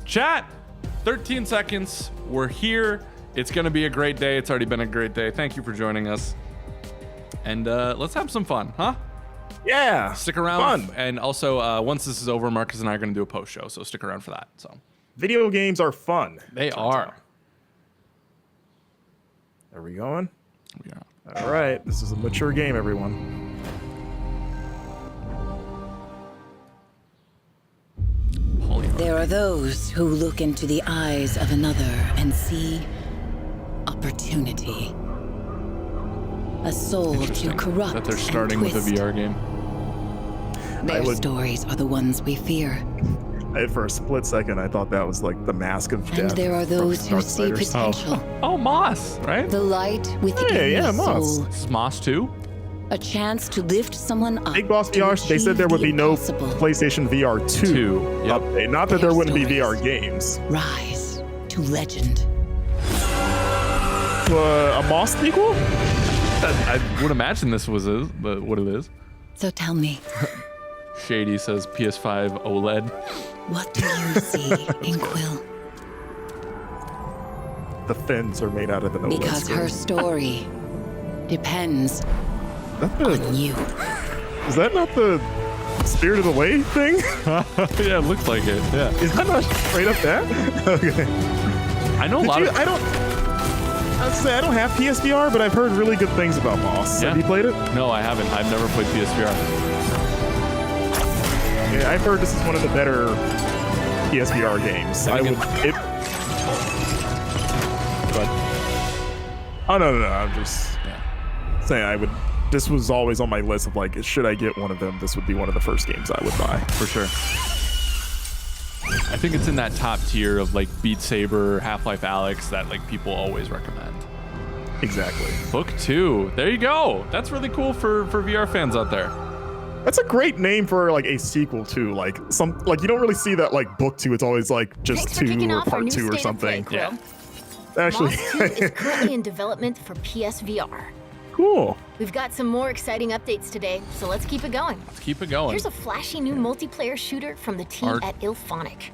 Chat, 13 seconds. We're here. It's going to be a great day. It's already been a great day. Thank you for joining us. And let's have some fun, huh? Yeah. Stick around. Fun. And also, once this is over, Marcus and I are going to do a post show. So stick around for that. So video games are fun. They are. Are we going? Yeah. All right. This is a mature game, everyone. There are those who look into the eyes of another and see opportunity. A soul to corrupt that they're starting and with a twist. VR game. Their stories are the ones we fear. For a split second, I thought that was like the mask of death. And there are those who see Darksiders. potential. Oh, Moss, right? The light within Yeah, the Moss. soul. This is Moss 2. A chance to lift someone up. Big Boss to VR, they said there would be no achieve the impossible. PlayStation VR 2 Yep. update. Not that there wouldn't be VR games. Rise to legend. A Moss sequel? I would imagine this was what it is. So tell me, Shady says PS5 OLED. what do you see in Quill? The fins are made out of an OLED Because screen. her story depends That's on you. Is that not the Spirited Away thing? Yeah, it looks like it. Yeah. Is that not straight up that? Okay. I know a lot of. I was gonna say, I don't have PSVR, but I've heard really good things about Moss. Yeah. Have you played it? No, I haven't. I've never played PSVR. Yeah, I've heard this is one of the better PSVR games. I would. But oh no! I'm just saying I would. This was always on my list of like, should I get one of them? This would be one of the first games I would buy For sure. I think it's in that top tier of like Beat Saber, Half-Life Alyx that like people always recommend. Exactly. Book 2. There you go. That's really cool for VR fans out there. That's a great name for like a sequel too. Like you don't really see that like book 2. It's always like just Thanks for 2 kicking or off our part new 2 or State of something. Play, Quill. Actually, Moss 2 is currently in development for PSVR. cool. We've got some more exciting updates today, so let's keep it going. Let's keep it going. Here's a flashy new multiplayer shooter from the team at Ilphonic.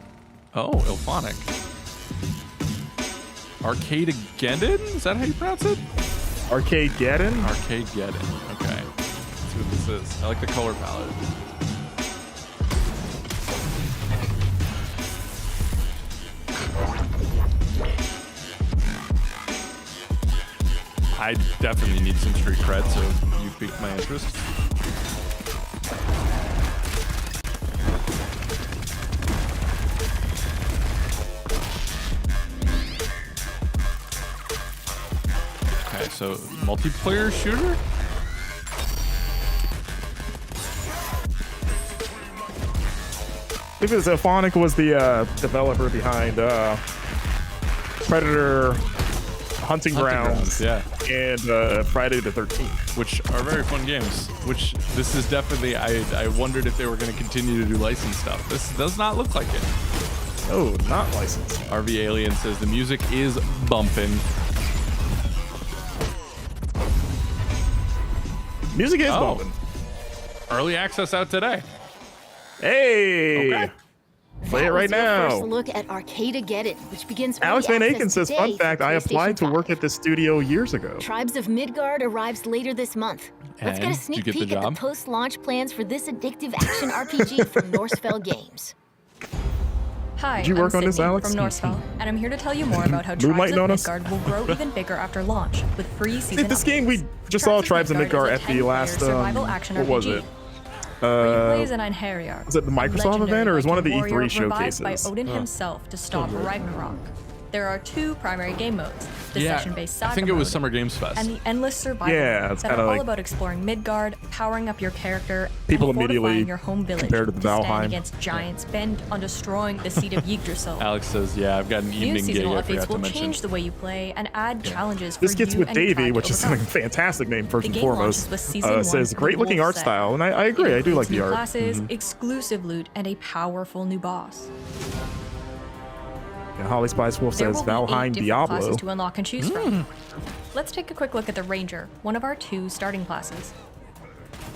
Oh, Ilphonic. Arcadeageddon? Is that how you pronounce it? Arcadeaddon? Arcadeaddon. Okay. Let's see what this is. I like the color palette. I definitely need some street cred, so you piqued my interest. Okay, so multiplayer shooter? I think this Ilphonic was the developer behind Predator, Hunting Grounds, yeah. and Friday the 13th. Which are very fun games. Which this is definitely, I wondered if they were going to continue to do licensed stuff. This does not look like it. Oh, not licensed. RV Alien says the music is bumping. Music is bumping. Early access out today. Hey! Okay. Play it right now. First look at Arcadeageddon, which begins Alex early Van access Aken says, today fun fact, for I applied to PlayStation work 5. at this studio years ago. Tribes of Midgard arrives later this month. Let's get And? a Did you sneak get the peek at the job? post-launch plans for this addictive action RPG from Norsefell Games. Hi, Did you work I'm on this, Sydney Alex? from Norsefell, and I'm here to tell you more about how Moonlighting Tribes on of us? Midgard will grow even bigger after launch with free season This updates. game, we just saw Tribes of Midgard is a at the 10-player last, survival action what was RPG, it? where you play as an Einherjar, Was it the Microsoft legendary event or is one of the Viking E3 warrior showcases? revived by Odin himself to stop Ragnarok. There are two primary game modes, the Yeah, session-based I saga think it was mode Summer Games Fest. and the endless survival Yeah, mode it's that are kinda all like- about exploring Midgard, powering up your character, People and immediately fortifying your home village compare to the stand Valheim. against giants bent on destroying the seat of Yggdrasil. Alex says, yeah, I've got an New evening gig seasonal I updates forgot to will mention. change the way you play and add challenges for This gets you with and your Davey, tribe which to is a overcome. fantastic name first The and game foremost. launches with season Says one great looking Wolf art set. style, and I agree. I do like New the art. classes, exclusive loot, and a powerful new boss. Yeah, Holly Spice Wolf There says will be 8 Valheim different Diablo. classes to unlock and choose from. Let's take a quick look at the Ranger, one of our 2 starting classes.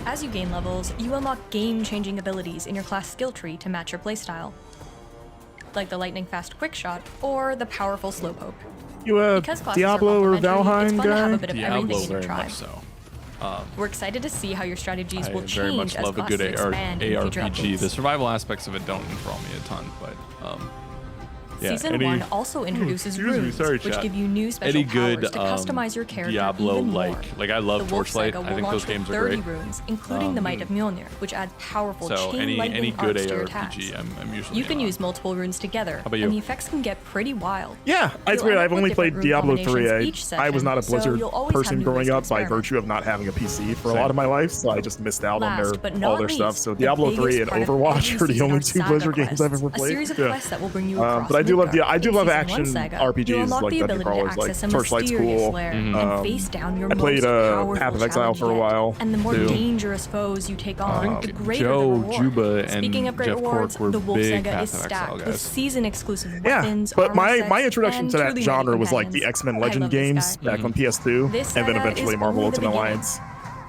As you gain levels, you unlock game-changing abilities in your class skill tree to match your playstyle. like the lightning fast quick shot or the powerful slowpoke. You a Because classes Diablo are or complementary, it's Valheim fun to have a guy? bit of Diablo everything in your very tribe. much so. We're excited to see how your strategies will I very much change as love a classes good expand in future ARPG. updates. The survival aspects of it don't enthrall me a ton, but yeah, Season 1 also introduces runes, which chat. give you new special Any good powers to customize your character Diablo even more. like I love The Wolf Torchlight. Saga I will think launch those with games are 30 great. runes, including the Might of Mjolnir, which adds powerful So chain any lightning good arcs to your attacks. ARPG, I'm usually You can in on. use multiple runes together, about you? and the effects can get pretty wild. Yeah, it's You'll weird. end I've up with only different played rune Diablo 3. combinations each I was not a session, so Blizzard you'll always have person new growing ways to up by experiment. virtue of not having a PC for a Same. lot of my life, so I just missed out on Last, but all not their stuff. least, So the Diablo 3 biggest and part of Overwatch every are the season only are two saga Blizzard games I've quests, ever a played. series of Yeah. quests that will bring you across But I do love Midgard. I do In love Season 1 action Saga, RPGs you'll unlock like the Dungeon ability to Crawlers, like access a Torchlight's mysterious cool. lair and face down your I most played powerful Path of Exile challenge for a yet. while. And the more too. dangerous foes you take on, the greater Joe, the reward. Juba, and Speaking of great Jeff rewards, Cork were the Wolf big Saga Path is of Exile stacked with guys. season-exclusive Yeah, weapons, but armor my sets, introduction and to that truly genre mighty was like the companions. X-Men I Legend love this games guy. back on PS2, This and then saga eventually is Marvel only the Ultimate beginning. Alliance.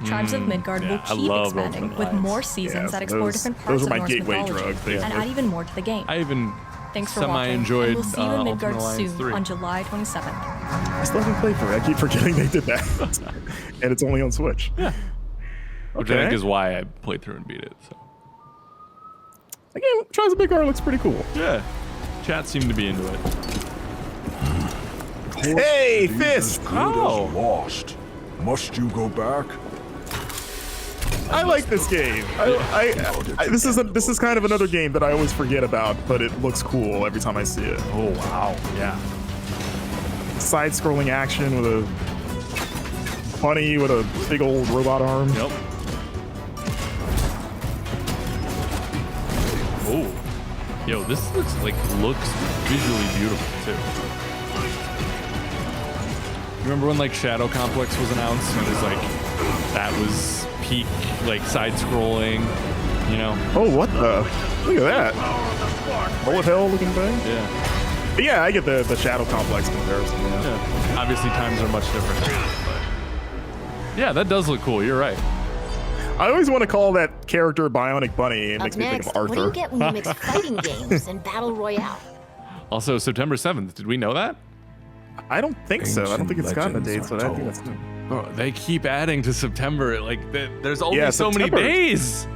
Tribes of Midgard yeah, will I keep love expanding Ultimate with Alliance. more seasons Yeah, that explore those- different those parts were of my Norse gateway mythology drug, and basically. add even more to the game. I even Thanks for watching, semi-enjoyed and we'll see you in Ultimate Midgard Alliance soon 3. on July 27th. I still haven't played for it. I keep forgetting they did that. And it's only on Switch. Yeah. Which I think is why I played through and beat it. So Again, Tribes of Midgard looks pretty cool. yeah, chat seemed to be into it. Hey, Fist! Oh. Lost. Must you go back? I like this game. This is kind of another game that I always forget about, but it looks cool every time I see it. Oh wow, yeah. Side-scrolling action with a bunny with a big old robot arm. Yep. Oh, yo, this looks visually beautiful too. Remember when like Shadow Complex was announced and it was like that was peak like side-scrolling, you know? Oh, what the? Look at that. Bullet hell looking thing. Yeah. But yeah, I get the Shadow Complex comparison. Yeah. Yeah. Obviously times are much different now, but yeah, that does look cool. You're right. I always want to call that character Bionic Bunny. It Up makes me think next, of Arthur. what do you get when you mix fighting games and battle royale? Also, September 7th. Did we know that? I don't think so. I don't think it's gotten a date, Legends so are I think that's Bro, they keep adding to September. Like, there's only Yeah, so many September. days.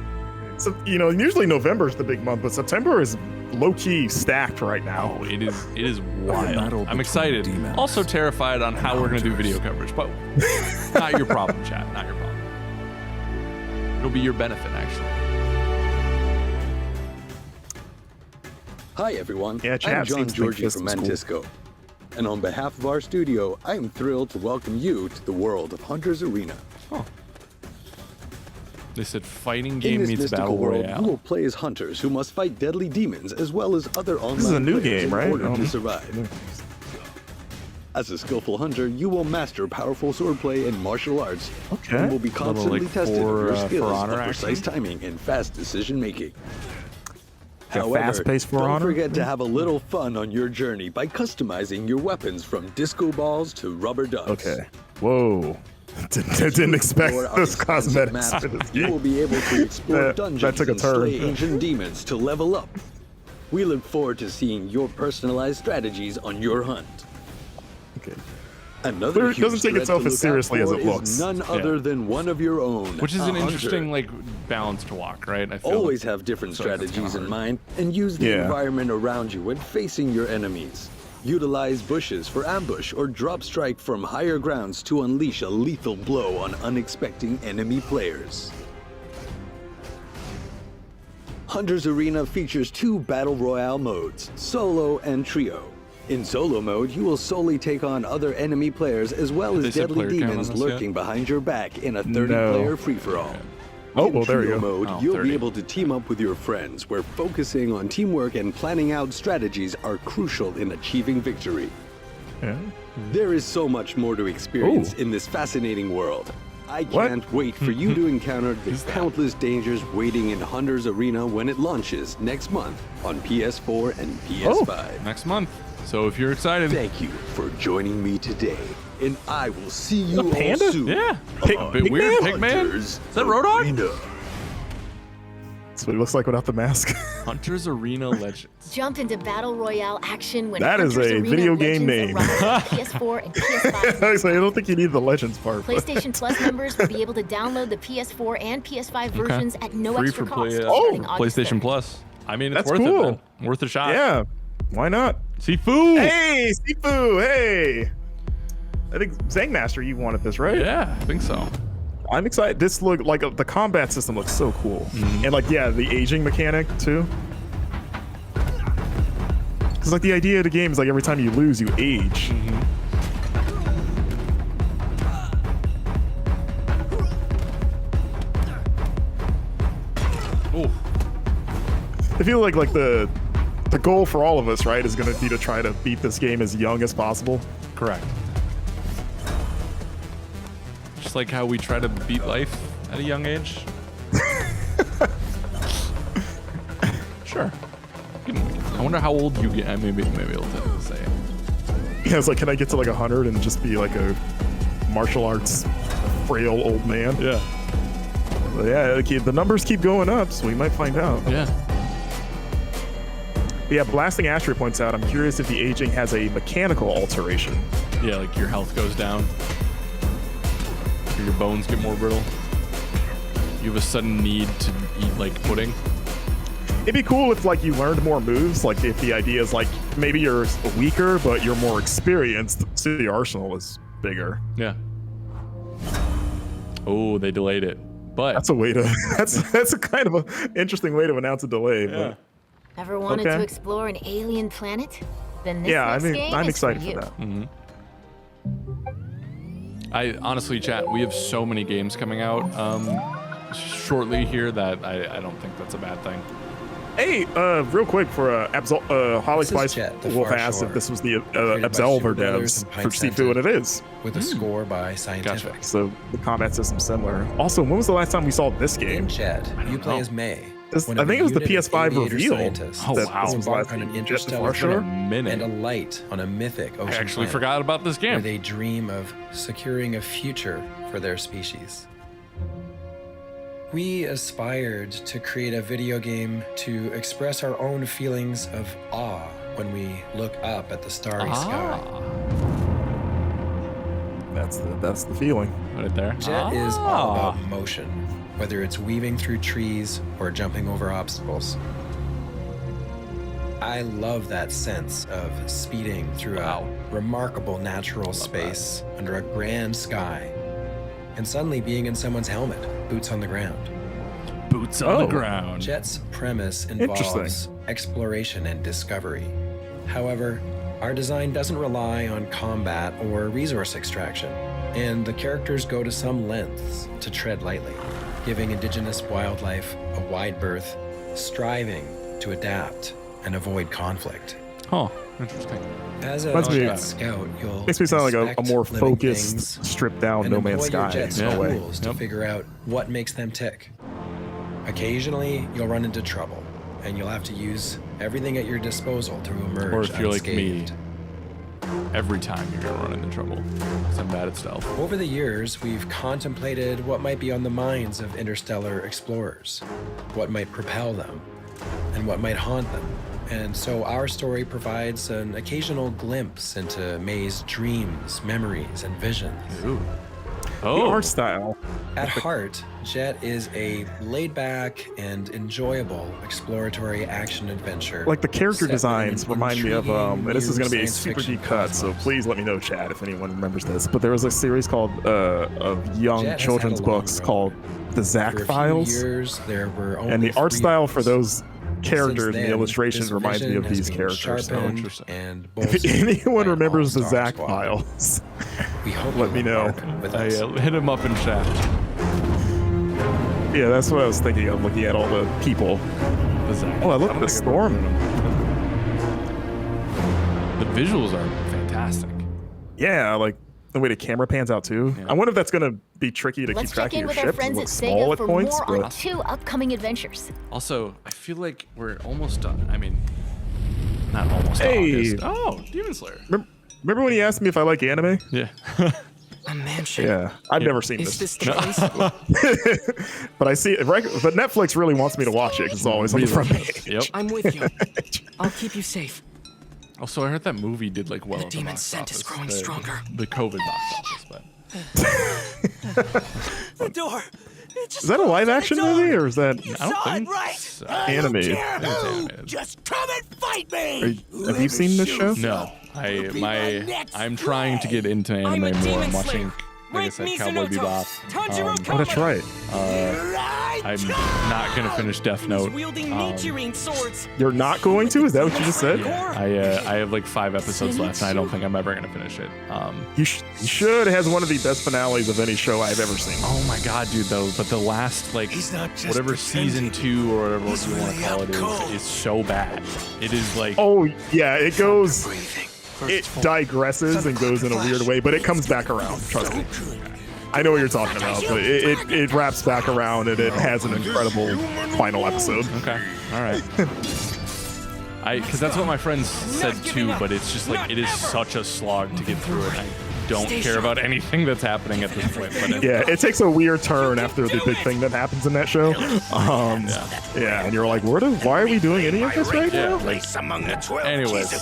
so, usually November is the big month, but September is low-key stacked right now. Oh, it is battle wild. I'm between excited. demons Also terrified on how we're gonna do video coverage, but not your problem, chat. Not your problem. It'll be your benefit, actually. Hi everyone, Yeah, I'm chat John seems to think Georgie this from is cool. Mantisco. And on behalf of our studio, I am thrilled to welcome you to the world of Hunter's Arena. They said fighting In game this meets mystical battle world, royale. you will play as hunters who must fight deadly demons as well as other online This is a new players game, in right? order to survive. As a skillful hunter, you will master powerful swordplay and martial arts, Okay. and will be constantly like, tested for, on your For skills Honor of precise action? timing and fast decision making. Like a fast-paced For don't Honor? forget to have a little fun on your journey by customizing your weapons from disco balls to rubber ducks. Okay. Whoa. Didn't expect Explore our those expansive cosmetics maps, for this you game. will be able to explore That dungeons took a and turn. slay ancient demons to level up. We look forward to seeing your personalized strategies on your hunt. Okay. Another It doesn't huge take threat itself to as look out seriously as for it is looks. None other than one of your own. Which is a an hunter. interesting like balance to walk, right? I feel Always have different So it's strategies kinda in hard. mind and use the Yeah. environment around you when facing your enemies. Utilize bushes for ambush or drop strike from higher grounds to unleash a lethal blow on unexpected enemy players. Hunter's Arena features 2 battle royale modes, solo and trio. In solo mode, you will solely take on other enemy players as well They as said deadly player count on demons this yet? lurking behind your back in a No. 30-player free-for-all. Oh, In well, there you trio go. mode, Oh, you'll 30. be able to team up with your friends, where focusing on teamwork and planning out strategies are crucial in achieving victory. Yeah. There is so much more to experience Ooh. in this fascinating world. I What? can't wait for you to encounter the countless dangers waiting in Hunter's Arena when it launches next month on PS4 and PS5. next month. So if you're excited, Thank you for joining me today, and I will see you all panda? soon. yeah. Pig- A bit weird, Pigman? Pigman. Hunter's Is that Roadhog? Arena. That's what he looks like without the mask. Hunter's Arena Legends. Jump into battle royale action when That is Hunter's a Arena video game Legends name. arrives on PS4 and PS5. So I don't think you need the Legends part. but- PlayStation Plus members will be able to download the PS4 and PS5 versions at no Free extra for cost. play, starting August PlayStation 3rd. Plus. I mean, it's That's worth it. cool. Man. Worth a shot. Yeah, why not? Sifu. Hey, Sifu, hey. I think Zangmaster, you wanted this, right? Yeah, I think so. I'm excited. This look like the combat system looks so cool, and like the aging mechanic too. Because like the idea of the game is like every time you lose, you age. Oh, I feel like the goal for all of us, right, is going to be to try to beat this game as young as possible. correct. Just like how we try to beat life at a young age. Sure. I wonder how old you get. Maybe it'll say. Yeah, it's like, can I get to like 100 and just be like a martial arts frail old man? Yeah. But yeah, the numbers keep going up, so we might find out. Yeah. But yeah, Blasting Ashtray points out, I'm curious if the aging has a mechanical alteration. Yeah, like your health goes down. Or your bones get more brittle. You have a sudden need to eat like pudding. It'd be cool if like you learned more moves, like if the idea is like maybe you're weaker, but you're more experienced, so the arsenal is bigger. Yeah. Oh, they delayed it. But That's a way to, that's a kind of a interesting way to announce a delay. yeah. Ever wanted Okay. to explore an alien planet? Then this Yeah, I next mean, game I'm is excited for you. for that. I honestly, chat, we have so many games coming out shortly here that I don't think that's a bad thing. Hey, real quick for Holly This is Spice Jett, the Wolf Far asked if Shore, this was the created by Absolver Super Brothers devs and for Pine Sifu, and it is. with a score by Scientific. So the combat system's similar. Also, when was the last time we saw this game? In Jett, you play as May. This- one I of think a it was the unit of PS5 aviator reveal. scientists Oh, that wow. this who was embark last on an game. Jet the interstellar Far Shore? journey Minute. and a light on a mythic ocean I actually planet forgot about this where game. they dream of securing a future for their species. We aspired to create a video game to express our own feelings of awe when we look up at the starry sky. That's the feeling. Right there. Jett is all about motion, whether it's weaving through trees or jumping over obstacles. I love that sense of speeding through a remarkable natural space under a grand sky, and suddenly being in someone's helmet, boots on the ground. Boots on the Oh. ground. Jett's premise involves exploration and discovery. However, our design doesn't rely on combat or resource extraction, and the characters go to some lengths to tread lightly, giving indigenous wildlife a wide berth, striving to adapt and avoid conflict. Huh. Interesting. As a Reminds me- Jet scout, you'll Makes me sound like a inspect more living focused, things stripped down and No Man's employ your Sky. Jet's In a way. tools to Yep. figure out what makes them tick. Occasionally, you'll run into trouble, and you'll have to use everything at your disposal to emerge Or if you're like me, unscathed. every time you're gonna run into trouble. 'Cause I'm bad at stealth. Over the years, we've contemplated what might be on the minds of interstellar explorers, what might propel them, and what might haunt them. And so our story provides an occasional glimpse into May's dreams, memories, and visions. Ooh. The Oh. art style. At heart, Jett is a laid-back and enjoyable exploratory action adventure. Like the character set within designs an remind me of intriguing and this is new going to be a science super fiction deep cut, so cosmos. please let me know, Chad, if anyone remembers this. But there was a series called of young Jett has children's had a long books road. called The Zack For a few Files, years, there were and only the art 3 style of for us. those characters Since and the then, illustrations this reminds me vision of has these been characters. So sharpened Interesting. and if bolstered anyone by remembers the all-star Zack squad. Files, We hope let you me will know. embark with us. Hit him up in chat. yeah, that's what I was thinking of, looking at all the people. Oh, I look at the storm. The visuals are fantastic. Yeah, like the way the camera pans out too. Yeah. I wonder if that's going to be tricky to Let's keep track check of in your with our ships. It friends at looks small Sega at for points, more on but 2 upcoming adventures. Also, I feel like we're almost done. I mean, not almost. Hey. August. Oh, Demon Slayer. remember when he asked me if I like anime? Yeah. A mansion. Yeah, I've never seen Is this. this the place? But I see it. But Netflix really wants me to watch it because it's always on the front page. Yep. I'm with you. I'll keep you safe. Also, I heard that movie did like well The at the demon box scent office. is growing stronger. The COVID box office, but The door. Is that a live action movie or is that I don't think so. animated? I think it's animated. Just come and fight me. Have you seen this show? No, I'm trying to get into anime more. I'm watching, like I said, Cowboy Bebop. Oh, that's right. I'm not gonna finish Death Note. You're not going to? Is that what you just said? I have like 5 episodes left, and I don't think I'm ever gonna finish it. You should. It has one of the best finales of any show I've ever seen. Oh my god, dude, though. But the last, like, whatever season 2 or whatever you want to call it is so bad. It is like. Oh yeah, it goes. It digresses and goes in a weird way, but it comes back around. Trust me. I know what you're talking about, but it wraps back around and it has an incredible final episode. Okay, all right. Because that's what my friends said too, but it's just like it is such a slog to get through it. I don't care about anything that's happening at this point. But Yeah, it takes a weird turn after the big thing that happens in that show. Yeah, and you're like, why are we doing any of this right now? Like, anyways,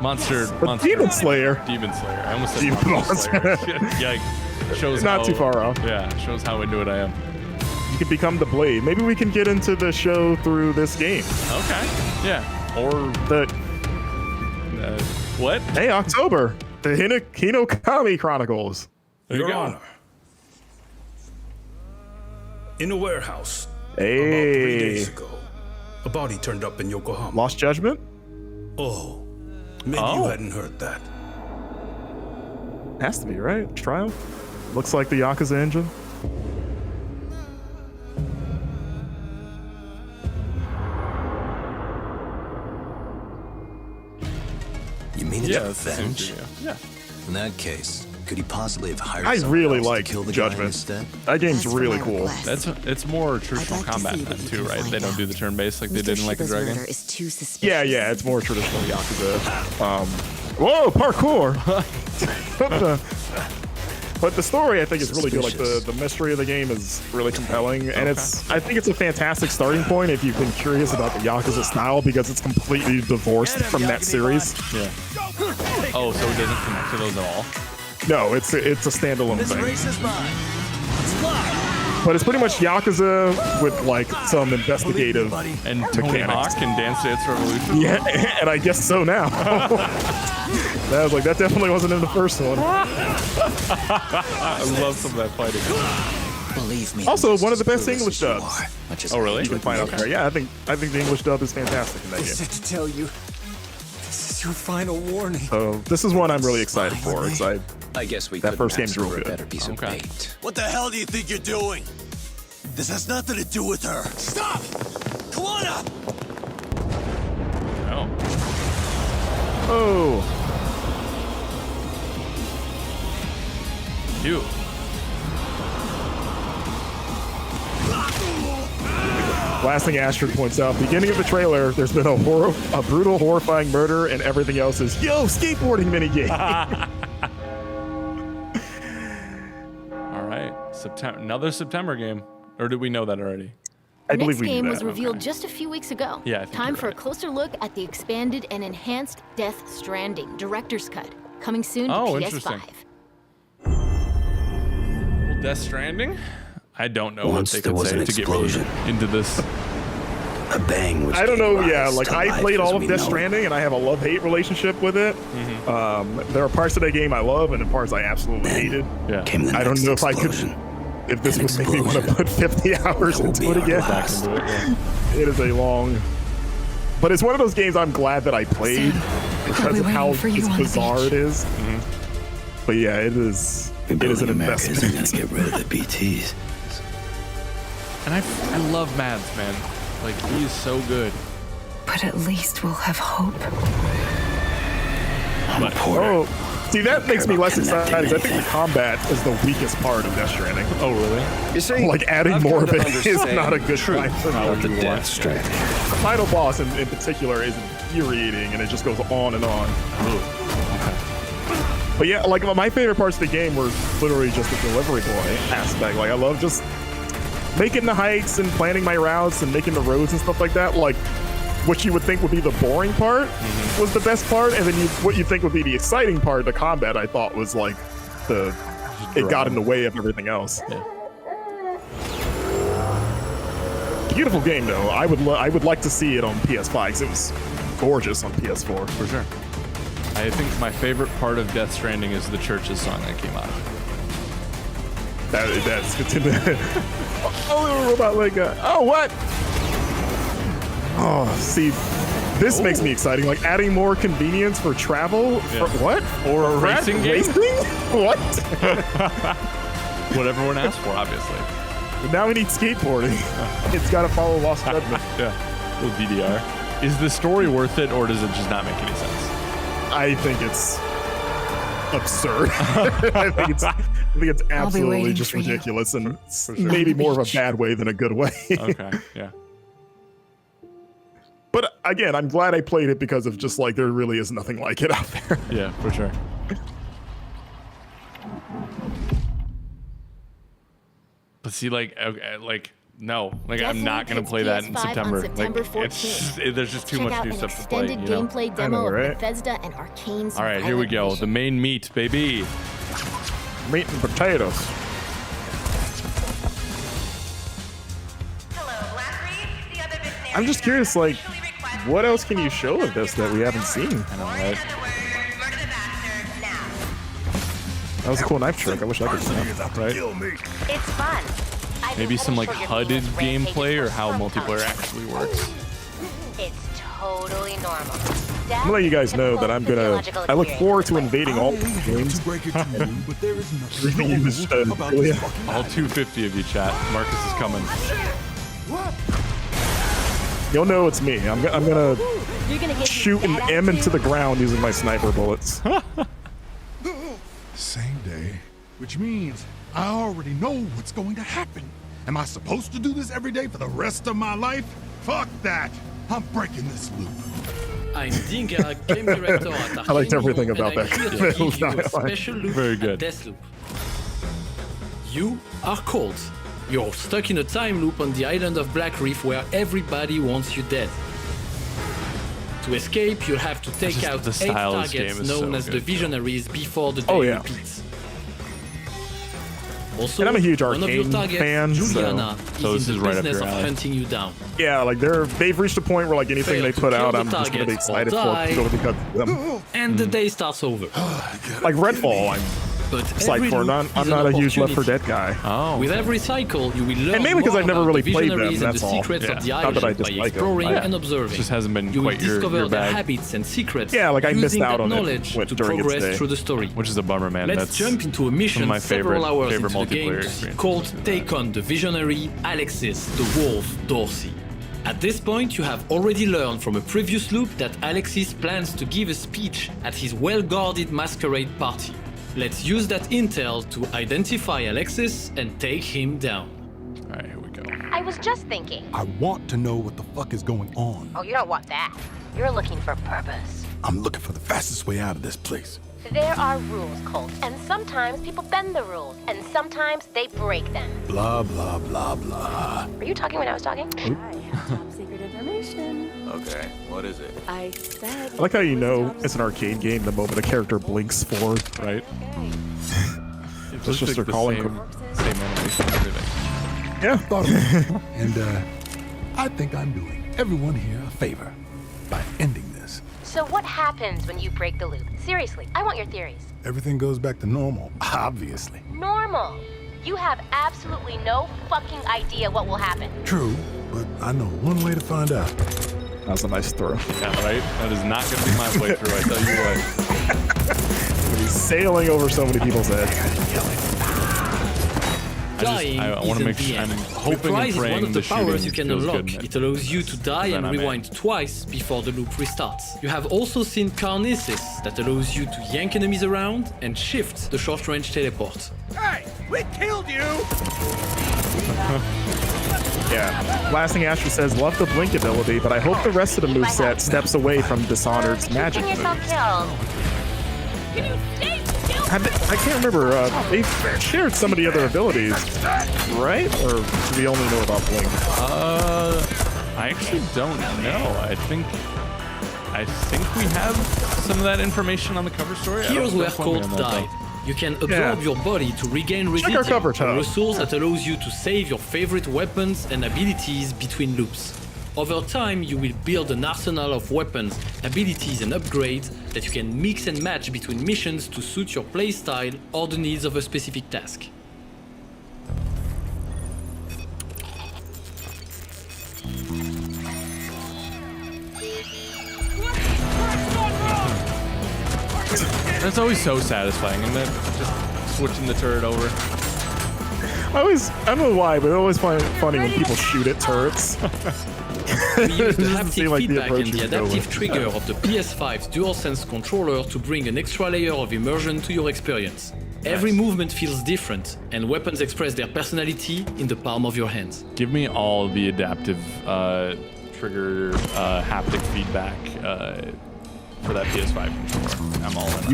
Monster Demon Slayer. Demon Slayer. I almost said Demon Monster Slayer. Yeah, shows Not how, too far off. Yeah, shows how into it I am. You can become the Blade. Maybe we can get into the show through this game. Okay. Yeah. Or the what? Hey, October. The Hinokami Chronicles. There you Your go. Honor. In a warehouse. Hey. About 3 days ago, a body turned up in Yokohama. Lost Judgment? Oh, maybe you hadn't heard that. Has to be, right? Trial? Looks like the Yakuza engine. You mean Yeah, it's that's revenge? yeah. In that case, could he possibly have hired I someone really else to like kill the guy Judgment. instead? That game's really cool. It's more traditional combat then too, right? They don't do the turn-based like they did in Like a Dragon. Yeah, it's more traditional Yakuza. Whoa, parkour! But the story, I think, is really good. Like the mystery of the game is really compelling, and I think it's a fantastic starting point if you've been curious about the Yakuza style because it's completely divorced from that series. Yeah. Oh, so it doesn't connect to those at all? No, it's a standalone thing. But it's pretty much Yakuza with like some investigative and Tony Hawk and Dance Dance Revolution. Yeah, and I guess so now. I was like, that definitely wasn't in the first one. I love some of that fighting. Believe me. Also, one of the best English dubs. Oh, really? You can find out there. Yeah, I think the English dub is fantastic in that I game. said to tell you, this is your final warning. So this is one I'm really excited for. I guess we That first game's real for a good. better piece of bait. What the hell do you think you're doing? This has nothing to do with her. Stop! Come on up! Oh. You. Last thing Astrid points out, beginning of the trailer, there's been a brutal, horrifying murder, and everything else is, yo, skateboarding minigame. All right. Another September game. Or did we know that already? The next game was revealed just a few weeks ago. Yeah, I think Time you're for right. a closer look at the expanded and enhanced Death Stranding Director's Cut, coming soon to Oh, PS5. interesting. Well, Death Stranding? I don't know Once what they there could was say an to get me explosion. into this. A bang which I don't gave know, yeah, rise like to I life played as all of we Death know it. Stranding and I have a love-hate relationship with it. There are parts of that game I love and the parts I absolutely hated. Yeah. Came the I don't next know if I could, explosion. if this An would make me want to explosion. put 50 hours That will into be it our again. last. It is a long, but it's one of those games I'm glad that I played because of how bizarre it is. But yeah, it is an Building America isn't gonna investment. get rid of the BTs. And I love Mads, man. Like, he is so good. But at least we'll have hope. I'm a porter. Oh, see, that makes me less excited. I think the combat is the weakest part of Death Stranding. Oh, really? You see, Like adding I've more come of to it is understand not a good truth time for about me. the Death Stranding. The final boss in particular is infuriating, and it just goes on and on. But But yeah, like my favorite parts of the game were literally just the delivery boy aspect. Like I love just making the hikes and planning my routes and making the roads and stuff like that. Like what you would think would be the boring part was the best part, and then what you think would be the exciting part, the combat, I thought was like it got in the way of everything else. Yeah. Beautiful game though. I would like to see it on PS5 because it was gorgeous on PS4 For sure. I think my favorite part of Death Stranding is the church's song that came out. That's good to know. Oh, robot leg guy. Oh, what? Oh, see, this makes me exciting. Like adding more convenience for travel. Yeah. For what? Or a racing game? What? What everyone asked for, obviously. Now we need skateboarding. It's got to follow Lost Judgment. Yeah. Little DDR. Is the story worth it, or does it just not make any sense? I think it's absurd. I think it's absolutely just ridiculous, and maybe more of a bad way than a good way. Okay, yeah. But again, I'm glad I played it because of just like there really is nothing like it out there. Yeah, for sure. But see, like, okay, no, I'm not gonna play that in September. September 14th. There's just too much new stuff to play. Extended gameplay demo of Bethesda and Arcane's. All right, here we go. The main meat, baby. Meat and potatoes. I'm just curious, like, what else can you show of this that we haven't seen? I know, right? That was a cool knife trick. I wish I could see that. Right? It's fun. Maybe some like HUD'd gameplay or how multiplayer actually works. It's totally normal. I'm gonna let you guys know that I look forward to invading all the games. All 250 of you, chat. Marcus is coming. You'll know it's me. I'm gonna shoot an M into the ground using my sniper bullets. Same day, which means I already know what's going to happen. Am I supposed to do this every day for the rest of my life? Fuck that. I'm breaking this loop. I'm Dinka, game director at Arkane. I liked everything about and that. I'm here to give you a special loop Very good. at Deathloop. You are cold. You're stuck in a time loop on the island of Black Reef where everybody wants you dead. To escape, you'll have to take out 8 targets known as the Visionaries before the day repeats. Also, and I'm a huge one of your Arkane targets, fan, Juliana, so is this in the is right up business your of alley. hunting you down. Yeah, like they've reached a point where like anything they put out, I'm just gonna be excited for purely because of them. And the day starts over. Like Redfall, I'm psyched for. I'm not a huge Left 4 Dead guy. Oh. With every cycle, you will learn and mainly because I've never more really about the played them. visionaries and That's the all. secrets of the Not that I island by dislike exploring them. and observing. Just hasn't been You will quite your discover their bag. habits and secrets. Yeah, like I missed using out that on knowledge it to during its progress day. through the story. Which is a bummer, man. Let's That's jump into a one mission of my several hours into the multiplayer game to see experiences. Colt take on the visionary Alexis, the wolf Dorsey. At this point, you have already learned from a previous loop that Alexis plans to give a speech at his well-guarded masquerade party. Let's use that intel to identify Alexis and take him down. All right, here we go. I was just thinking. I want to know what the fuck is going on. Oh, you don't want that. You're looking for purpose. I'm looking for the fastest way out of this place. There are rules, Colt, and sometimes people bend the rules, and sometimes they break them. Blah, blah, blah, blah. Were you talking when I was talking? I have top secret information. Okay, what is it? I said. I like how you know it's an arcade game the moment a character blinks forward, right? It's It's just like their calling. same animation and everything. Yeah. Thought of it. And I think I'm doing everyone here a favor by ending this. So what happens when you break the loop? Seriously, I want your theories. Everything goes back to normal, obviously. Normal. You have absolutely no fucking idea what will happen. True, but I know one way to find out. That was a nice throw. Yeah, right? That is not going to be my playthrough, I tell you what. He's sailing over so many people's heads. I want to make sure, I'm hoping and Reprise is one praying of the the powers shooting you can feels unlock. good. It allows you to die and I'm in. rewind twice before the loop restarts. You have also seen Carnesis that allows you to yank enemies around and shift the short-range teleport. Hey, we killed you! Yeah. Blasting Asher says, love the blink ability, but I hope the rest of the moveset steps away from Dishonored's magic Getting moves. yourself killed. Can you stay still? I can't remember. They shared some of the other abilities, right? Or do we only know about Blink? I actually don't know. I think we have some of that information on the cover story. Here's where Colt died. You can absorb your body to regain residuum, a resource that allows you to save your favorite weapons and abilities between loops. Over time, you will build an arsenal of weapons, abilities and upgrades that you can mix and match between missions to suit your playstyle or the needs of a specific task. That's always so satisfying, and then just switching the turret over. I don't know why, but I always find it funny when people shoot at turrets. We use the haptic like feedback and the adaptive trigger of the PS5's DualSense controller to bring an extra layer of immersion to your experience. Every movement feels different, and weapons express their personality in the palm of your hands. Give me all the adaptive trigger haptic feedback for that PS5 controller. I'm all in.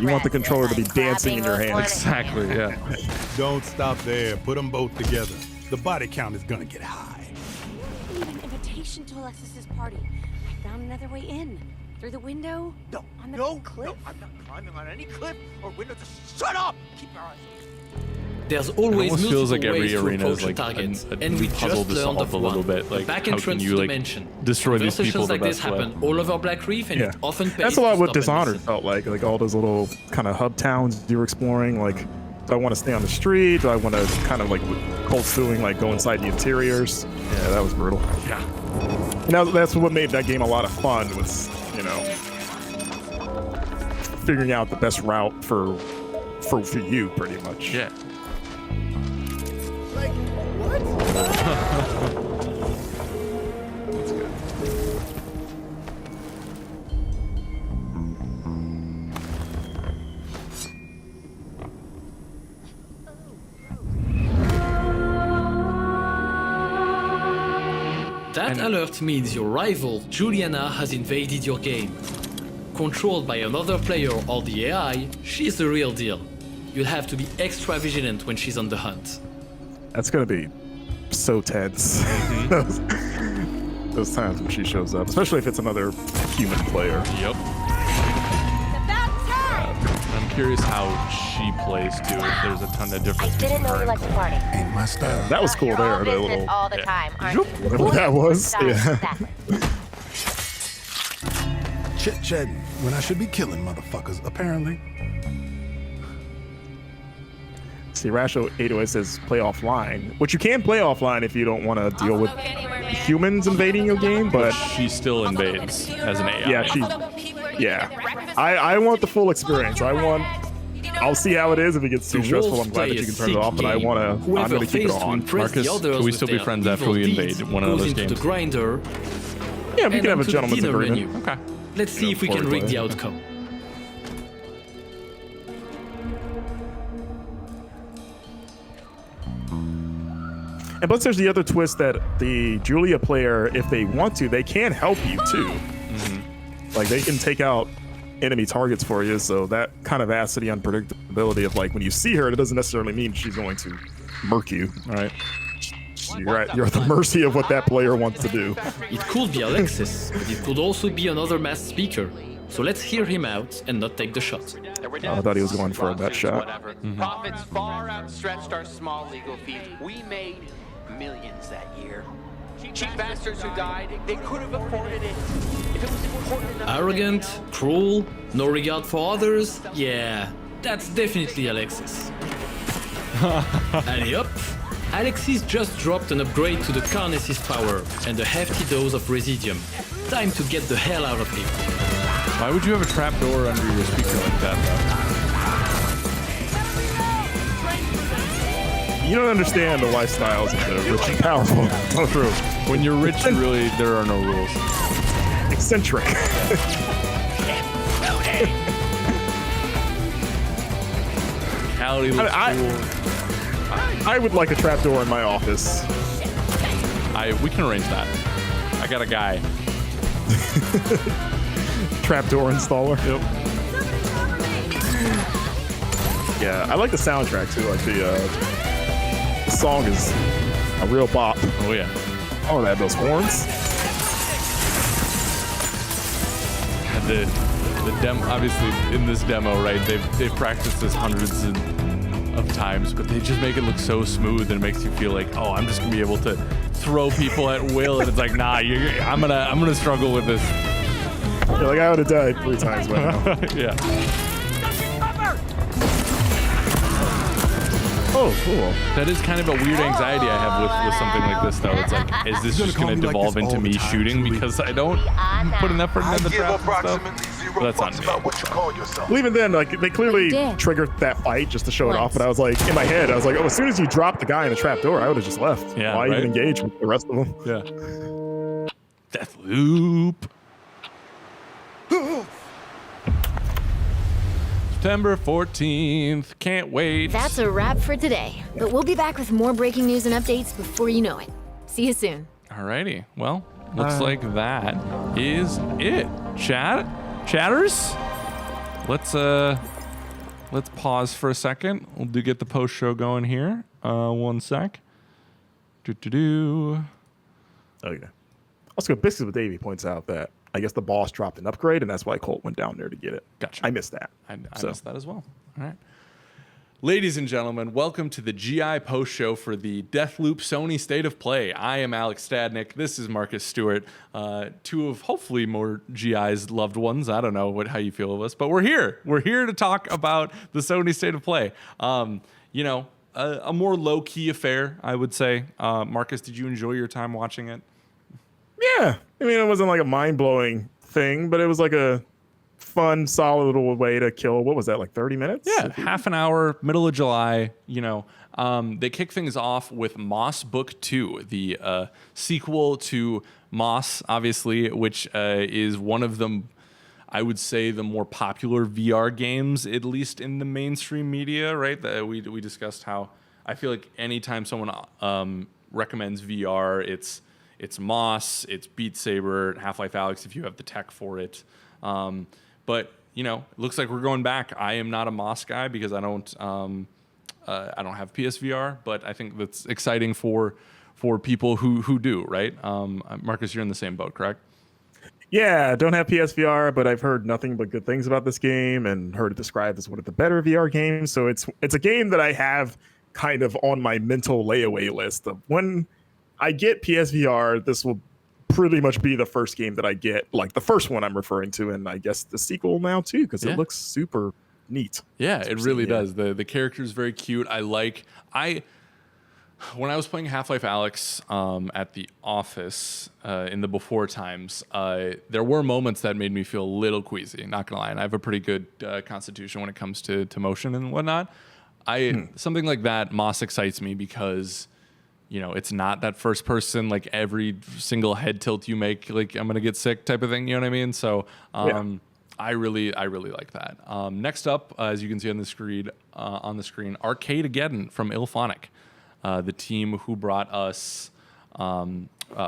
You want the controller to be dancing in your hand. Exactly, yeah. Don't stop there. Put them both together. The body count is gonna get high. I need an invitation to Alexis's party. I found another way in. Through the window? No, on the cliff? No, I'm not climbing on any cliff or window. Just shut up! Keep your eyes open. There's always almost feels like multiple every ways to arena is approach like a target, a and we puzzle just to learned solve of a little one. bit. Like, back how entrance can you dimension. destroy these people Conversations like the this best way? happen all over Black Reef, and it often pays That's a lot to what stop and Dishonored listen. felt like all those little kind of hub towns you were exploring. Like, do I want to stay on the street? Do I want to kind of like cold stewing, like go inside the interiors? Yeah, that was brutal. Yeah. Now that's what made that game a lot of fun. Was figuring out the best route for you, pretty much. Yeah. Like, what? That's good. That alert means your rival, Juliana, has invaded your game. Controlled by another player or the AI, she's the real deal. You'll have to be extra vigilant when she's on the hunt. That's gonna be so tense. Those times when she shows up, especially if it's another human player. Yep. I'm curious how she plays too. If there's a ton of different. I didn't know you liked to party. Ain't my style. That was cool there. The little all the time, aren't you? whatever that was. Yeah. Chit-chatting when I should be killing motherfuckers, apparently. See, Rasho 808 says play offline, which you can play offline if you don't want to deal with humans invading your game, but she still invades as an AI. Yeah, I want the full experience. I'll see how it is. If it gets too stressful, I'm glad that you can turn it off, but I'm going to keep it on. Marcus, can we still be friends after we invade one another's games? The grinder, yeah, we can have a onto the gentleman's dinner agreement. menu. Okay. Let's see if we can rig the outcome. And plus, there's the other twist that the Julia player, if they want to, they can help you too. Like they can take out enemy targets for you, so that kind of adds to the unpredictability of like when you see her, it doesn't necessarily mean she's going to murk you. Right? You're at the mercy of what that player wants to do. It could be Alexis, but it could also be another masked speaker. So let's hear him out and not take the shot. I thought he was going for that shot. Profits far outstretched our small legal fees. We made millions that year. Cheap bastards who died, they could have afforded it. If it was important enough. Arrogant, cruel, no regard for others. Yeah, that's definitely Alexis. And yup, Alexis just dropped an upgrade to the Carnes's power and a hefty dose of Residium. Time to get the hell out of here. Why would you have a trapdoor under your speaker like that, You don't understand the lifestyles of the rich and powerful. Oh, true. When you're rich, really, there are no rules. Eccentric. I would like a trapdoor in my office. We can arrange that. I got a guy. Trapdoor installer. Yep. Yeah, I like the soundtrack too. Like the song is a real bop. Oh yeah. Oh, they have those horns. The demo, obviously in this demo, right? They've practiced this hundreds of times, but they just make it look so smooth, and it makes you feel like, oh, I'm just gonna be able to throw people at will, and it's like, nah, I'm gonna struggle with this. Yeah, like I would have died 3 times by now. Yeah. Oh, cool. That is kind of a weird anxiety I have with something like this, though. It's like, is this just going to devolve into me shooting because I don't put an effort into the trap and stuff? But that's on me. Well, even then, like they clearly triggered that fight just to show it off. But I was like, in my head, I was like, oh, as soon as you drop the guy in the trap door, I would have just left. Yeah, Why right? even engage with the rest of them? Yeah. Deathloop. September 14th. Can't wait. That's a wrap for today. But we'll be back with more breaking news and updates before you know it. See you soon. Alrighty. Well, looks like that is it. Chatters? Let's pause for a second. We'll get the post show going here. One sec. Okay. Also, Biscuits with Davey points out that I guess the boss dropped an upgrade, and that's why Colt went down there to get it. Gotcha. I missed that. I missed that as well. All right. Ladies and gentlemen, welcome to the GI post show for the Deathloop Sony State of Play. I am Alex Stadnik. This is Marcus Stewart. 2 of hopefully more GI's loved ones. I don't know how you feel of us, but we're here. We're here to talk about the Sony State of Play. A more low-key affair, I would say. Marcus, did you enjoy your time watching it? Yeah. I mean, it wasn't like a mind-blowing thing, but it was like a fun, solid little way to kill, what was that, like 30 minutes? Yeah, half an hour, middle of July, they kick things off with Moss Book 2, the sequel to Moss, obviously, which is one of the, I would say, the more popular VR games, at least in the mainstream media, right? We discussed how I feel like anytime someone recommends VR, it's Moss, it's Beat Saber, Half-Life Alyx if you have the tech for it. But it looks like we're going back. I am not a Moss guy because I don't have PSVR, but I think that's exciting for people who do, right? Marcus, you're in the same boat, correct? Yeah, don't have PSVR, but I've heard nothing but good things about this game and heard it described as one of the better VR games. So it's a game that I have kind of on my mental layaway list of when I get PSVR, this will pretty much be the first game that I get, like the first one I'm referring to, and I guess the sequel now too, because it looks super neat. Yeah, it really does. The character is very cute. When I was playing Half-Life Alyx at the office in the before times, there were moments that made me feel a little queasy, not gonna lie, and I have a pretty good constitution when it comes to motion and whatnot. Something like that, Moss excites me because it's not that first person, like every single head tilt you make, like I'm gonna get sick type of thing. You know what I mean? So I really like that. Next up, as you can see on the screen, Arcadeageddon from Ilphonic, the team who brought us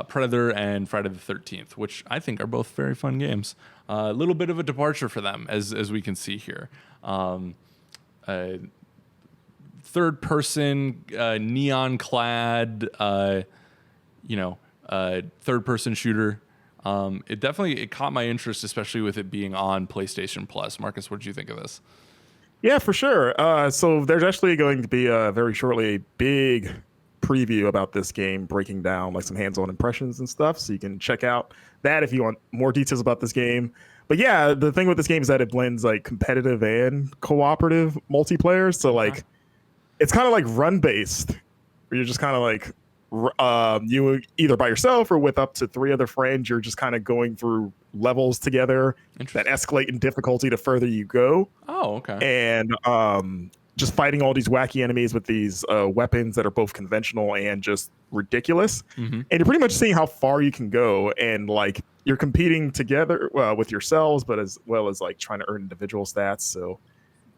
Predator and Friday the 13th, which I think are both very fun games. A little bit of a departure for them, as we can see here. Third person, neon clad, third person shooter. It caught my interest, especially with it being on PlayStation Plus. Marcus, what did you think of this? Yeah, for sure. So there's actually going to be very shortly a big preview about this game, breaking down like some hands-on impressions and stuff. So you can check out that if you want more details about this game. But yeah, the thing with this game is that it blends like competitive and cooperative multiplayer. So like, it's kind of like run-based, where you're just kind of like, you either by yourself or with up to 3 other friends, you're just kind of going through levels together that escalate in difficulty the further you go. Oh, okay. And just fighting all these wacky enemies with these weapons that are both conventional and just ridiculous. And you're pretty much seeing how far you can go, and like you're competing together with yourselves, but as well as like trying to earn individual stats. So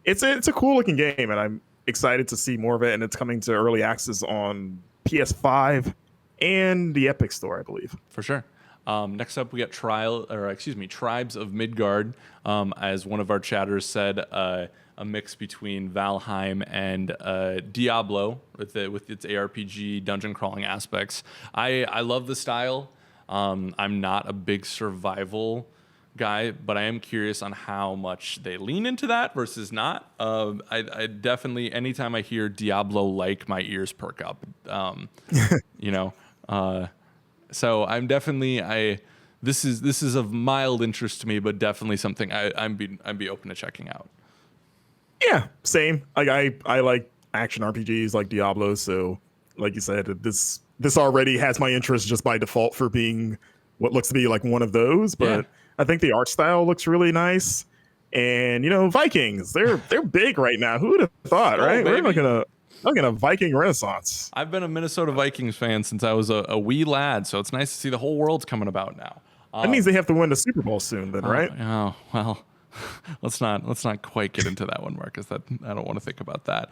it's a cool looking game, and I'm excited to see more of it. And it's coming to early access on PS5 and the Epic Store, I believe. For sure. Next up, we got Tribes of Midgard. As one of our chatters said, a mix between Valheim and Diablo with its ARPG dungeon crawling aspects. I love the style. I'm not a big survival guy, but I am curious on how much they lean into that versus not. I definitely, anytime I hear Diablo-like, my ears perk up. So I'm definitely this is of mild interest to me, but definitely something I'd be open to checking out. Yeah, same. Like I like action RPGs like Diablo, so like you said, this already has my interest just by default for being what looks to be like one of those. But I think the art style looks really nice, and Vikings, they're big right now. Who would have thought, right? Baby. We're looking at a Viking renaissance. I've been a Minnesota Vikings fan since I was a wee lad, so it's nice to see the whole world's coming about now. That means they have to win the Super Bowl soon, then, right? Oh well, let's not quite get into that one, Marcus. I don't want to think about that.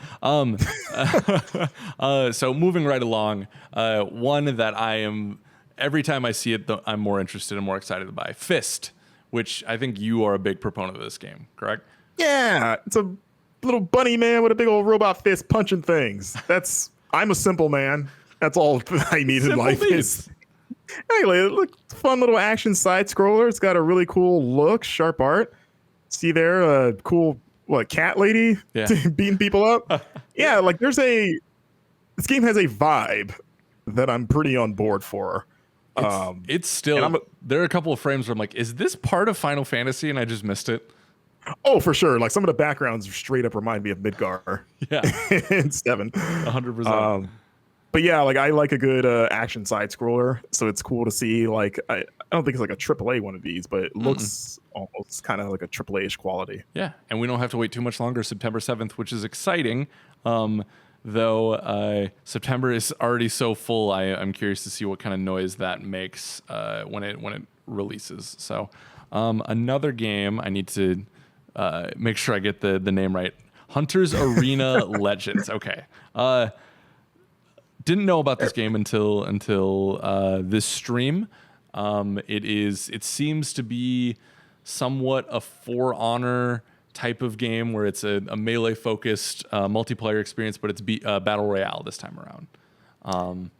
So moving right along, one that I am every time I see it, I'm more interested and more excited by Fist, which I think you are a big proponent of this game, correct? Yeah, it's a little bunny man with a big old robot fist punching things. I'm a simple man. That's all I need in life. Anyway, look, fun little action side scroller. It's got a really cool look, sharp art. See there, a cool cat lady beating people up. Yeah, like this game has a vibe that I'm pretty on board for. It's still there are a couple of frames where I'm like, is this part of Final Fantasy and I just missed it? Oh, for sure. Like some of the backgrounds straight up remind me of Midgard. Yeah. And 7. 100%. But yeah, like I like a good action side scroller. So it's cool to see. Like I don't think it's like a AAA one of these, but it looks almost kind of like a AAA-ish quality. Yeah, and we don't have to wait too much longer. September 7th, which is exciting. Though September is already so full, I'm curious to see what kind of noise that makes when it releases. So another game I need to make sure I get the name right. Hunter's Arena Legends. Okay. Didn't know about this game until this stream. It seems to be somewhat a For Honor type of game where it's a melee focused multiplayer experience, but it's battle royale this time around.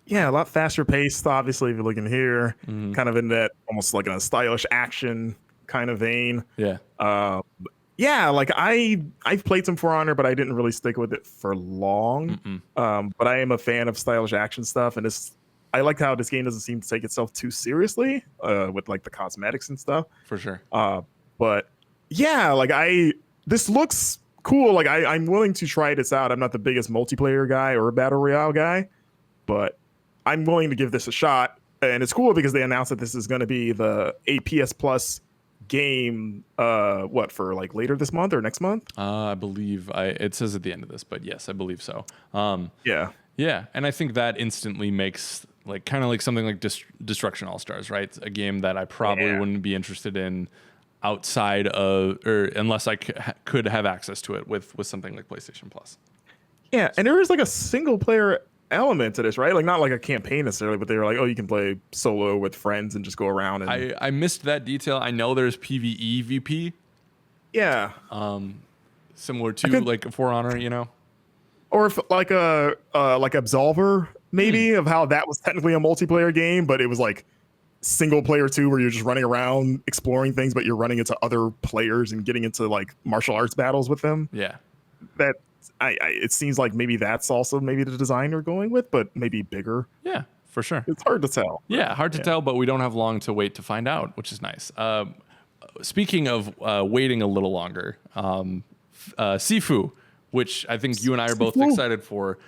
Yeah, a lot faster paced. Obviously, if you're looking here, kind of in that almost like a stylish action kind of vein. Yeah. Yeah, like I've played some For Honor, but I didn't really stick with it for long. But I am a fan of stylish action stuff, and I like how this game doesn't seem to take itself too seriously with like the cosmetics and stuff. For sure. But yeah, like this looks cool. Like I'm willing to try this out. I'm not the biggest multiplayer guy or a battle royale guy, but I'm willing to give this a shot. And it's cool because they announced that this is going to be the PS Plus game for like later this month or next month. I believe it says at the end of this, but yes, I believe so. Yeah, and I think that instantly makes like kind of like something like Destruction All Stars, right? A game that I probably wouldn't be interested in outside of or unless I could have access to it with something like PlayStation Plus. Yeah, and there is like a single player element to this, right? Like not like a campaign necessarily, but they were like, oh, you can play solo with friends and just go around. And I missed that detail. I know there's PvE VP. Yeah. Similar to like For Honor, or if like a like Absolver maybe of how that was technically a multiplayer game, but it was like single player too, where you're just running around exploring things, but you're running into other players and getting into like martial arts battles with them. Yeah. That it seems like maybe that's also maybe the design they're going with, but maybe bigger. Yeah, for sure. It's hard to tell. Yeah, hard to tell, but we don't have long to wait to find out, which is nice. Speaking of waiting a little longer, Sifu, which I think you and I are both excited for.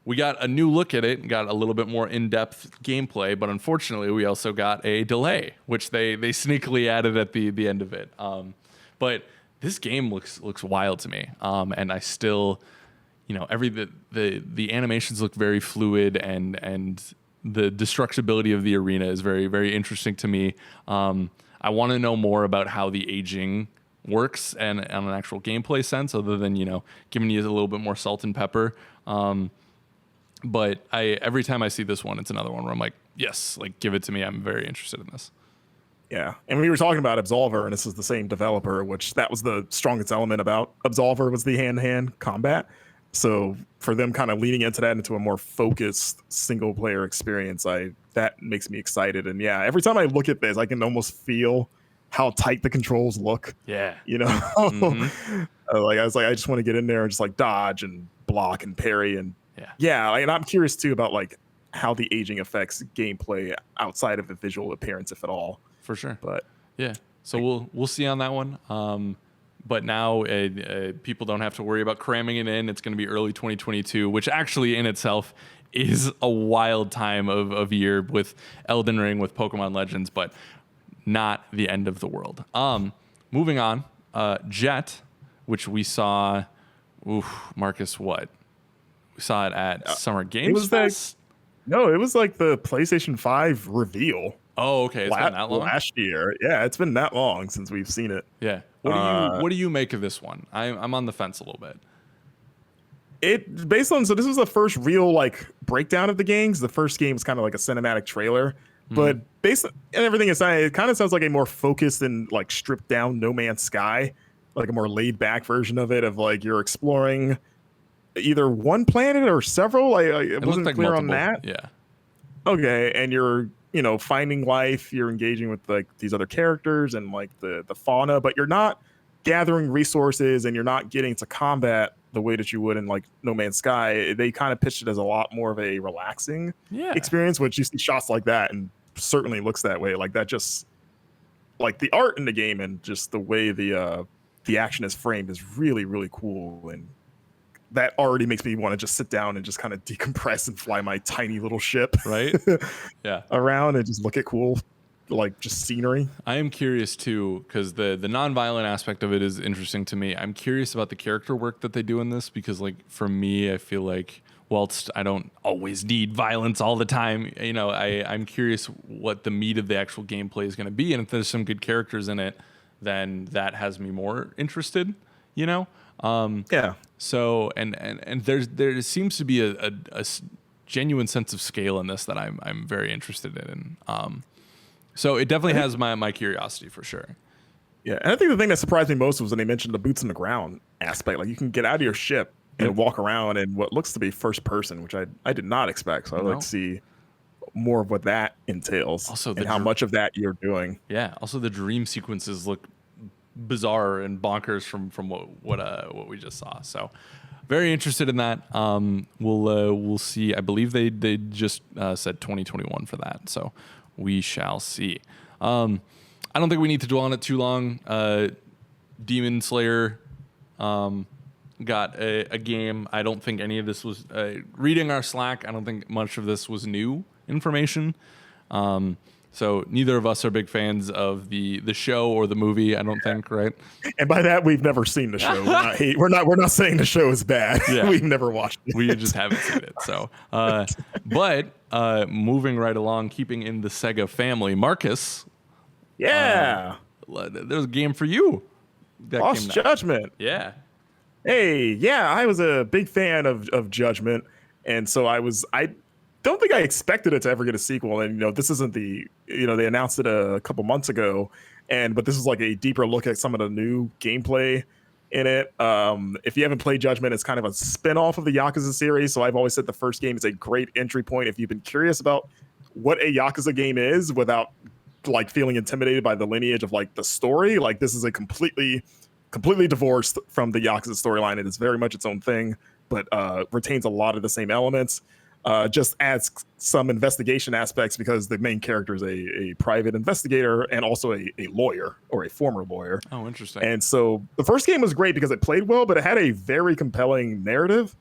We got a new look at it, got a little bit more in-depth gameplay, but unfortunately we also got a delay, which they sneakily added at the end of it. But this game looks wild to me, and I still, the animations look very fluid, and the destructibility of the arena is very, very interesting to me. I want to know more about how the aging works and on an actual gameplay sense, other than giving you a little bit more salt and pepper. But every time I see this one, it's another one where I'm like, yes, like give it to me. I'm very interested in this. Yeah, and we were talking about Absolver, and this is the same developer, which that was the strongest element about Absolver was the hand-to-hand combat. So for them kind of leaning into that into a more focused single-player experience, that makes me excited. And yeah, every time I look at this, I can almost feel how tight the controls look. Yeah, you know, like I was like, I just want to get in there and just like dodge and block and parry and and I'm curious too about like how the aging affects gameplay outside of the visual appearance, if at all. For sure. But yeah, so we'll see on that one. But now people don't have to worry about cramming it in. It's going to be early 2022, which actually in itself is a wild time of year with Elden Ring, with Pokemon Legends, but not the end of the world. Moving on, Jett, which we saw, Marcus, what? We saw it at Summer Games Fest? No, it was like the PlayStation 5 reveal. Oh, okay. It's been that long? Last year. Yeah, it's been that long since we've seen it. Yeah. What do you make of this one? I'm on the fence a little bit. So this was the first real like breakdown of the games. The first game was kind of like a cinematic trailer. But based on everything aside, it kind of sounds like a more focused and like stripped down No Man's Sky, like a more laid back version of it, of like you're exploring either one planet or several. It wasn't like clear on that. Yeah. Okay, and you're finding life. You're engaging with like these other characters and like the fauna, but you're not gathering resources and you're not getting to combat the way that you would in like No Man's Sky. They kind of pitched it as a lot more of a relaxing experience, which you see shots like that and certainly looks that way. Like that, just like the art in the game and just the way the action is framed is really, really cool. And that already makes me want to just sit down and just kind of decompress and fly my tiny little ship around and just look at cool, like just scenery. I am curious too, because the non-violent aspect of it is interesting to me. I'm curious about the character work that they do in this, because like for me, I feel like whilst I don't always need violence all the time, I'm curious what the meat of the actual gameplay is going to be. And if there's some good characters in it, then that has me more interested, So and there seems to be a genuine sense of scale in this that I'm very interested in. So it definitely has my curiosity for sure. Yeah, and I think the thing that surprised me most was when they mentioned the boots on the ground aspect. Like you can get out of your ship and walk around in what looks to be first person, which I did not expect. So I'd like to see more of what that entails, also and how much of that you're doing. Yeah. Also, the dream sequences look bizarre and bonkers from what we just saw. So very interested in that. We'll see. I believe they just said 2021 for that. So we shall see. I don't think we need to dwell on it too long. Demon Slayer got a game. I don't think any of this was reading our Slack. I don't think much of this was new information. So neither of us are big fans of the show or the movie, I don't think, right? And by that, we've never seen the show. We're not saying the show is bad. Yeah. We've never watched it. We just haven't seen it. So, but moving right along, keeping in the Sega family, Marcus. Yeah. There's a game for you. Lost Judgment. Yeah. Hey, yeah, I was a big fan of Judgment, and so I don't think I expected it to ever get a sequel. And this isn't they announced it a couple months ago, but this is like a deeper look at some of the new gameplay in it. If you haven't played Judgment, it's kind of a spin-off of the Yakuza series. So I've always said the first game is a great entry point if you've been curious about what a Yakuza game is without like feeling intimidated by the lineage of like the story. Like this is a completely divorced from the Yakuza storyline. It is very much its own thing, but retains a lot of the same elements. Just adds some investigation aspects because the main character is a private investigator and also a lawyer or a former lawyer. Oh, interesting. And so the first game was great because it played well, but it had a very compelling narrative.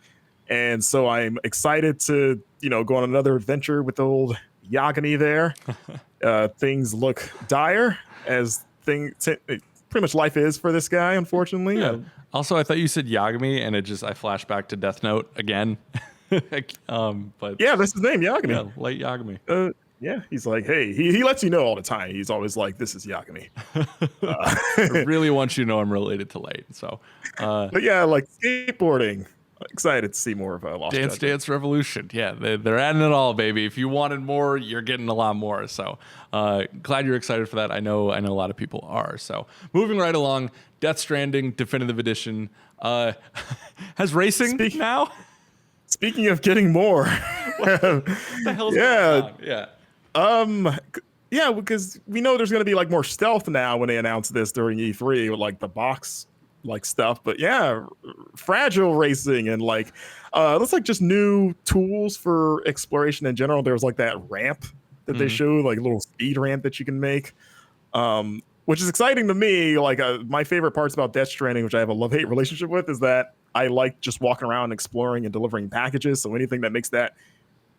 And so I'm excited to, go on another adventure with old Yagami there. Things look dire as pretty much life is for this guy, unfortunately. Yeah. Also, I thought you said Yagami and I flashed back to Death Note again. But yeah, that's his name, Yagami. Yeah, late Yagami. Yeah, he's like, hey, he lets you know all the time. He's always like, this is Yagami. I really want you to know I'm related to Late. So, but yeah, like skateboarding. Excited to see more of Lost Dance Judgment. Dance Revolution. Yeah, they're adding it all, baby. If you wanted more, you're getting a lot more. So glad you're excited for that. I know a lot of people are. So moving right along, Death Stranding Definitive Edition has racing now. Speaking of getting more, what the hell's going on? Yeah. Yeah, because we know there's going to be like more stealth now when they announce this during E3 with like the box like stuff. But yeah, fragile racing and like looks like just new tools for exploration in general. There was like that ramp that they showed, like a little speed ramp that you can make, which is exciting to me. Like my favorite parts about Death Stranding, which I have a love-hate relationship with, is that I like just walking around exploring and delivering packages. So anything that makes that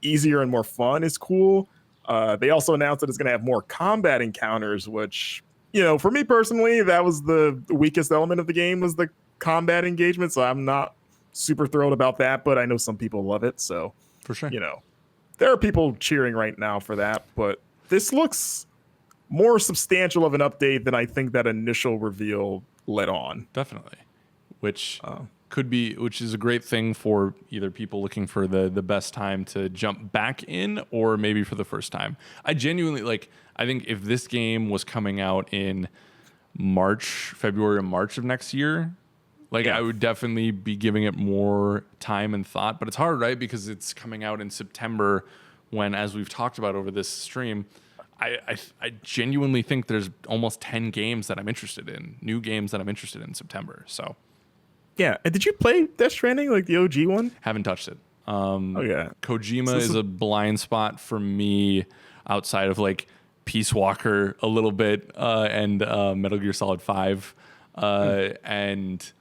easier and more fun is cool. They also announced that it's going to have more combat encounters, which, you know, for me personally, that was the weakest element of the game, was the combat engagement. So I'm not super thrilled about that, but I know some people love it. So for sure, you know, there are people cheering right now for that, but this looks more substantial of an update than I think that initial reveal let on. Definitely. Which which is a great thing for either people looking for the best time to jump back in, or maybe for the first time. I genuinely I think if this game was coming out in February or March of next year, I would definitely be giving it more time and thought. But it's hard, right? Because it's coming out in September when, as we've talked about over this stream, I genuinely think there's almost 10 games that I'm interested in, new games that I'm interested in September. So yeah. And did you play Death Stranding, like the OG one? Haven't touched it. Yeah. Kojima is a blind spot for me outside of like Peace Walker a little bit and Metal Gear Solid 5. And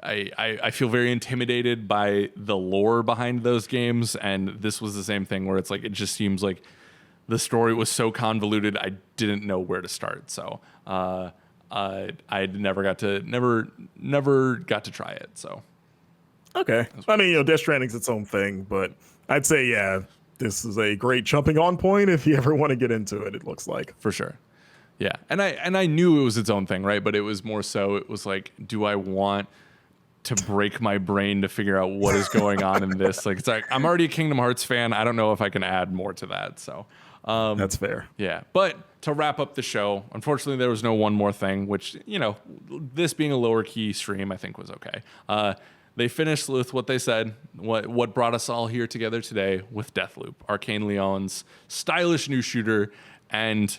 I feel very intimidated by the lore behind those games. And this was the same thing where it's like, it just seems like the story was so convoluted, I didn't know where to start. So I never got to try it. So okay, I mean, you know, Death Stranding's its own thing, but I'd say this is a great jumping on point if you ever want to get into it. It looks like, for sure. Yeah, and I knew it was its own thing, right? But it was more so, it was like, do I want to break my brain to figure out what is going on in this? Like, it's like, I'm already a Kingdom Hearts fan. I don't know if I can add more to that. So that's fair. Yeah, but to wrap up the show, unfortunately, there was no one more thing, which, you know, this being a lower key stream, I think was okay. They finished with what they said, what brought us all here together today with Deathloop, Arkane Lyon's stylish new shooter. And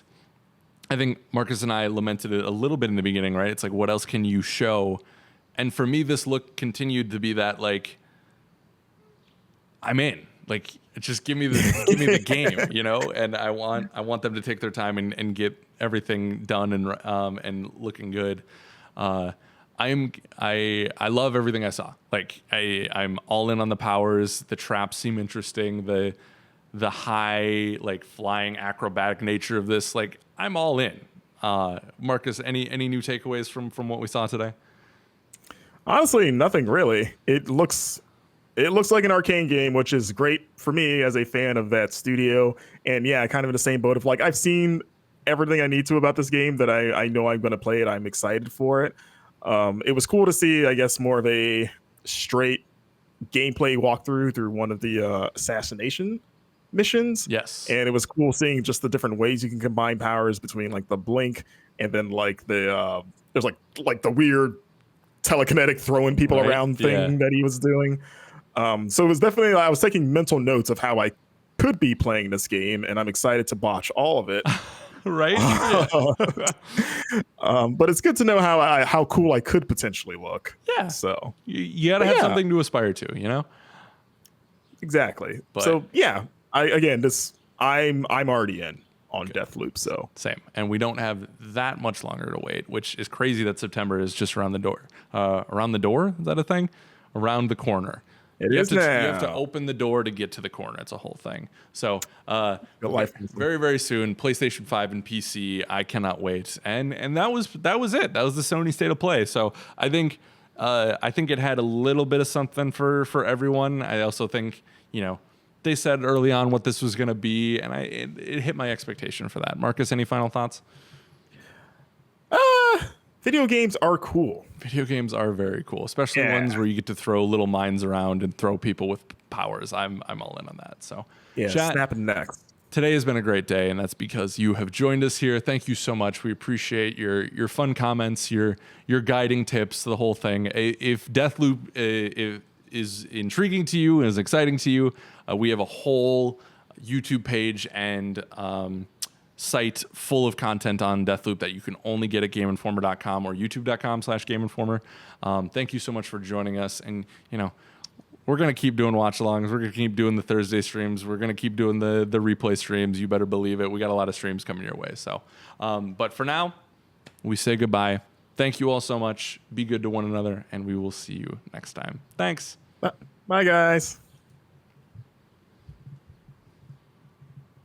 I think Marcus and I lamented it a little bit in the beginning, right? It's like, what else can you show? And for me, this look continued to be that, like, I'm in. Like, just give me the game, you know. And I want them to take their time and get everything done and looking good. I love everything I saw. Like, I'm all in on the powers. The traps seem interesting. The high, like, flying acrobatic nature of this. Like, I'm all in. Marcus, any new takeaways from what we saw today? Honestly, nothing really. It looks like an Arkane game, which is great for me as a fan of that studio. And yeah, kind of in the same boat of, like, I've seen everything I need to about this game that I know I'm going to play it. I'm excited for it. It was cool to see, I guess, more of a straight gameplay walkthrough through one of the assassination missions. Yes. And it was cool seeing just the different ways you can combine powers between, like, the blink and then, like, the there's like the weird telekinetic throwing people around thing that he was doing. So it was definitely, I was taking mental notes of how I could be playing this game, and I'm excited to botch all of it. Right? But it's good to know how cool I could potentially look. Yeah. So you gotta have something to aspire to, you know? Exactly. But, so yeah, I'm already in on Deathloop. So same, and we don't have that much longer to wait, which is crazy that September is just around the door. Around the door? Is that a thing? Around the corner. You have to open the door to get to the corner. It's a whole thing. So very, very soon, PlayStation 5 and PC. I cannot wait. And that was it. That was the Sony State of Play. So I think it had a little bit of something for everyone. I also think, you know, they said early on what this was going to be, and it hit my expectation for that. Marcus, any final thoughts? Video games are cool. Video games are very cool, especially ones where you get to throw little mines around and throw people with powers. I'm all in on that. So yeah, chat, snapping necks. Today has been a great day, and that's because you have joined us here. Thank you so much. We appreciate your fun comments, your guiding tips, the whole thing. If Deathloop is intriguing to you and is exciting to you, we have a whole YouTube page and site full of content on Deathloop that you can only get at GameInformer.com or YouTube.com/GameInformer. Thank you so much for joining us, and we're going to keep doing watch-alongs. We're going to keep doing the Thursday streams. We're going to keep doing the replay streams. You better believe it. We got a lot of streams coming your way. So, but for now, we say goodbye. Thank you all so much. Be good to one another, and we will see you next time. Thanks. Bye guys.